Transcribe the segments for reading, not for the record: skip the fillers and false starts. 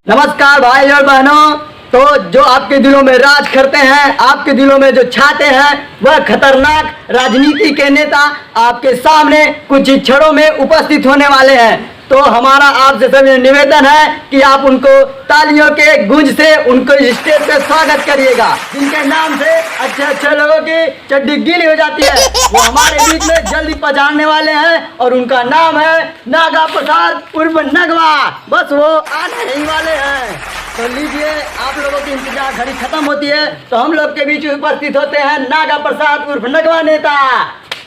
नमस्कार भाई और बहनों। तो जो आपके दिलों में राज करते हैं, आपके दिलों में जो छाते हैं, वह खतरनाक राजनीति के नेता आपके सामने कुछ ही क्षणों में उपस्थित होने वाले हैं। तो हमारा आपसे सभी निवेदन है कि आप उनको तालियों के गूंज से उनको स्टेज पे स्वागत करिएगा, जिनके नाम से अच्छे अच्छे लोगों की चड्डी गीली हो जाती है। वो हमारे बीच में जल्दी पहुंचाने वाले हैं और उनका नाम है नागा प्रसाद उर्फ नगवा। बस वो आने ही वाले हैं। तो लीजिए, आप लोगों की इंतजार घड़ी खत्म होती है तो हम लोग के बीच उपस्थित होते हैं नागा प्रसाद उर्फ नगवा नेता।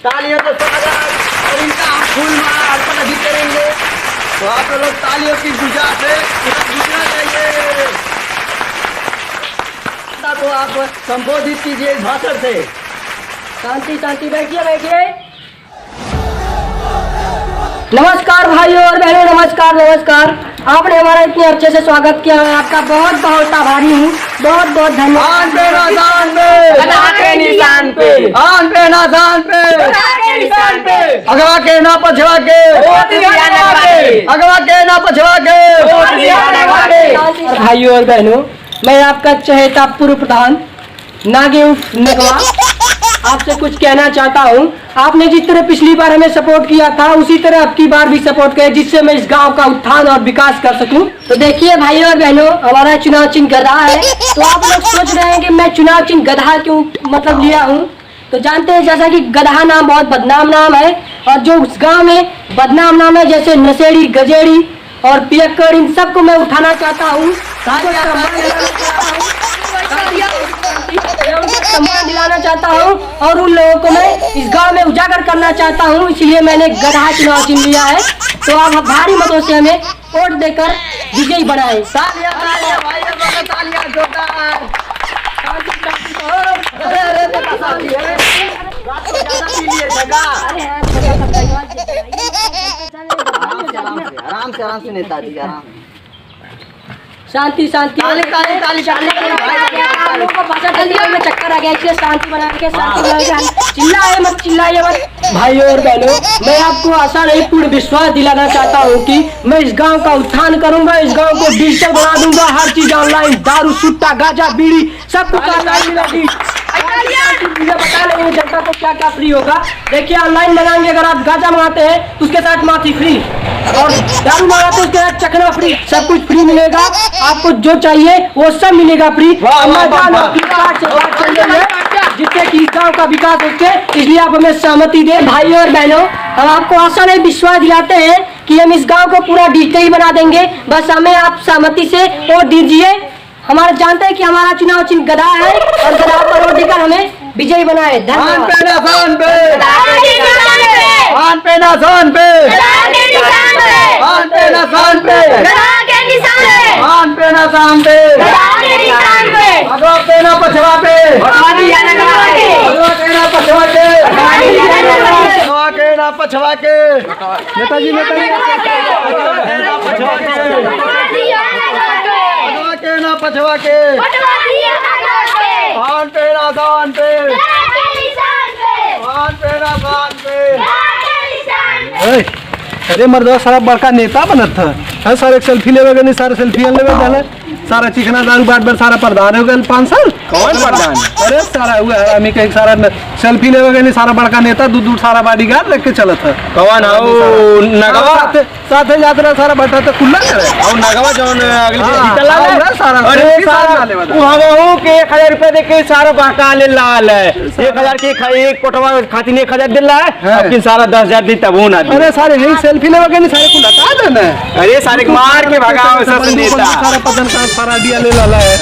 तालियों से स्वागत और इनका हम फूल माला अर्पण भी करेंगे। तो आप लोग तालियों की गुजारिश से गुजरना चाहिए। तो आप संबोधित कीजिए इस भाषण से। शांति शांति, बैठिए बैठिए। नमस्कार भाइयों और बहनों, नमस्कार नमस्कार। आपने हमारा इतने अच्छे से स्वागत किया, मैं आपका बहुत बहुत आभारी हूँ। बहुत बहुत धन्यवाद। आन पे ना जान पे, गधा के निशान पे, आन पे ना जान पे, गधा के निशान पे, अगवा के ना पछवा के, वोट दिया नगवा के, अगवा के ना पछवा के, वोट दिया नगवा के। भाइयों और बहनों, मैं आपका चहेता पूर्व प्रधान नागे उर्फ नगवा आपसे कुछ कहना चाहता हूँ। आपने जिस तरह पिछली बार हमें सपोर्ट किया था, उसी तरह अब की बार भी सपोर्ट करें, जिससे मैं इस गांव का उत्थान और विकास कर सकूं। तो देखिए भाइयों और बहनों, हमारा चुनाव चिन्ह गधा है। तो आप लोग सोच रहे हैं कि मैं चुनाव चिन्ह गधा क्यों मतलब लिया हूँ। तो जानते हैं जैसा कि गधा नाम बहुत बदनाम नाम है, और जो उस गाँव में बदनाम नाम है, जैसे नशेड़ी, गजेड़ी और पियक्कड़, इन सबको मैं उठाना चाहता हूँ, सम्मान दिलाना चाहता हूँ, और उन लोगों को मैं इस गांव में उजागर करना चाहता हूँ। इसलिए मैंने गधा चुनाव चिन्ह लिया है। तो आप भारी मतों से हमें वोट देकर विजयी बनाए। तालियां तालियां भाइयों बहनों, तालियां जोरदार। आराम से नेताजी, आराम। शांति शांति, ताली ताली ताली ताली। में चक्कर आ गया, इसलिए शांति बना के चिल्लाए मत, चिल्लाइए मत। भाइयों और बहनों, मैं आपको आशा नहीं पूर्ण विश्वास दिलाना चाहता हूँ कि मैं इस गांव का उत्थान करूंगा, इस गांव को डिजिटल बना दूंगा। हर चीज ऑनलाइन, दारू, सुट्टा, गांजा, बीड़ी, सब कुछ ऑनलाइन मिलेगी। मुझे बता लेंगे जनता को क्या क्या फ्री होगा। देखिए, ऑनलाइन मंगाएंगे, अगर आप गांजा मंगाते हैं तो उसके साथ माफी फ्री, और दारू मंगाते हैं उसके साथ चखना फ्री। सब कुछ फ्री मिलेगा, आपको जो चाहिए वो सब मिलेगा फ्री। जिससे कि गांव का विकास हो सके, इसलिए आप हमें सहमति दें। भाइयों और बहनों, हम आपको आशा नहीं विश्वास दिलाते हैं कि हम इस गांव को पूरा डिजिटल बना देंगे। बस हमें आप सहमति से वोट दीजिए। हमारा जानते हैं कि हमारा चुनाव चिन्ह गधा है, और गधा पर वोट देकर हमें विजयी बनाए। धन्यवाद। आन पे ना जान पे, आन पे ना जान पे, आन पे ना जान पे, आन पे ना जान पे, अगवा के ना पछवा पे, अगवा के ना पछवा के, अगवा के ना पछवा के, नेताजी नेताजी, अगवा के ना पछवा के, अगवा के ना पछवा के, आन पे ना जान पे, आन पे ना जान पे। अरे मर्दवा सारा बड़का नेता बनत था, सारे सेल्फी लेवे गए, सारे सेल्फी लेवे गए, सारा चिकना दारू बाट बर सारा प्रधान हो गए 5 साल। कौन प्रधान? अरे सारा हुआ है हमी के सारा सेल्फी लेवे गए, सारा बड़का नेता दूर दूर सारा बॉडीगार्ड रख के चलत है। कौन हो? नगवा साथे यात्रा सारा बैठा तो खुला करे, और नगवा जौन अगले जीतल है सारा। अरे सारा वो के 1000 रुपए दे के सारा बहका ले लाल है। 1000 के एक कोटवा खातिर 1000 दिल है, लेकिन सारा 10,000 दी तब वो ना। अरे सारे यही सेल्फी लेवे गए, सारे खुला था देना। अरे सारे मार के भगाओ सब नेता, सारा पदन का सारा दिया ले लाला है।